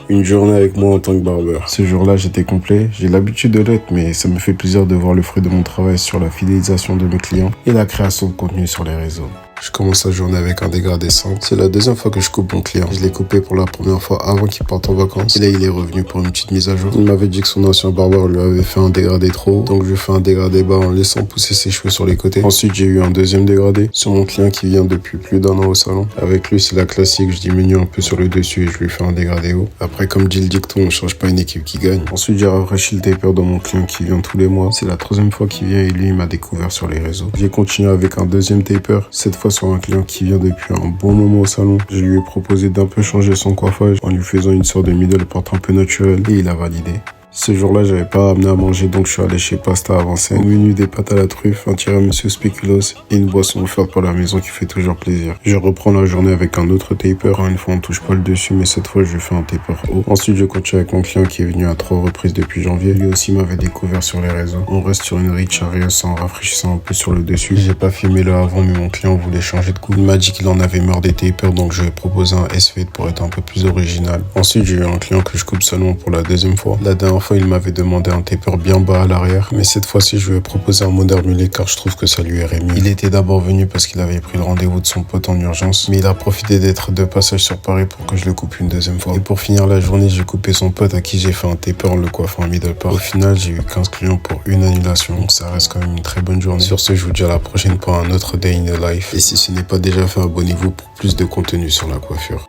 Une journée avec moi en tant que barbeur. Ce jour-là, j'étais complet. J'ai l'habitude de l'être, mais ça me fait plaisir de voir le fruit de mon travail sur la fidélisation de mes clients et la création de contenu sur les réseaux. Je commence la journée avec un dégradé simple. C'est la deuxième fois que je coupe mon client. Je l'ai coupé pour la première fois avant qu'il parte en vacances. Et là, il est revenu pour une petite mise à jour. Il m'avait dit que son ancien barbeur lui avait fait un dégradé trop haut. Donc, je fais un dégradé bas en laissant pousser ses cheveux sur les côtés. Ensuite, j'ai eu un deuxième dégradé sur mon client qui vient depuis plus d'1 an au salon. Avec lui, c'est la classique. Je diminue un peu sur le dessus et je lui fais un dégradé haut. Après, comme dit le dicton, on change pas une équipe qui gagne. Ensuite, j'ai rafraîchi le taper dans mon client qui vient tous les mois. C'est la troisième fois qu'il vient et lui, il m'a découvert sur les réseaux. J'ai continué avec un deuxième taper. Cette fois sur un client qui vient depuis un bon moment au salon. Je lui ai proposé d'un peu changer son coiffage en lui faisant une sorte de middle part un peu naturel et il a validé. Ce jour-là, j'avais pas amené à manger, donc je suis allé chez Pasta avancer. Au menu, des pâtes à la truffe, un tiramisu spéculoos et une boisson offerte par la maison qui fait toujours plaisir. Je reprends la journée avec un autre taper. Encore une fois, on touche pas le dessus, mais cette fois, je fais un taper haut. Ensuite, je continue avec mon client qui est venu à 3 reprises depuis janvier. Lui aussi m'avait découvert sur les réseaux. On reste sur une Rich Arias en rafraîchissant un peu sur le dessus. J'ai pas filmé là avant, mais mon client voulait changer de coupe. Il m'a dit qu'il en avait marre des tapers, donc je lui ai proposé un S-Fade pour être un peu plus original. Ensuite, j'ai eu un client que je coupe seulement pour la deuxième fois. La dernière fois, il m'avait demandé un taper bien bas à l'arrière, mais cette fois-ci, je lui ai proposé un moderne mulet car je trouve que ça lui irait mieux. Il était d'abord venu parce qu'il avait pris le rendez-vous de son pote en urgence, mais il a profité d'être de passage sur Paris pour que je le coupe une deuxième fois. Et pour finir la journée, j'ai coupé son pote à qui j'ai fait un taper en le coiffant en middle part. Au final, j'ai eu 15 clients pour une annulation, donc ça reste quand même une très bonne journée. Sur ce, je vous dis à la prochaine pour un autre Day in the Life. Et si ce n'est pas déjà fait, abonnez-vous pour plus de contenu sur la coiffure.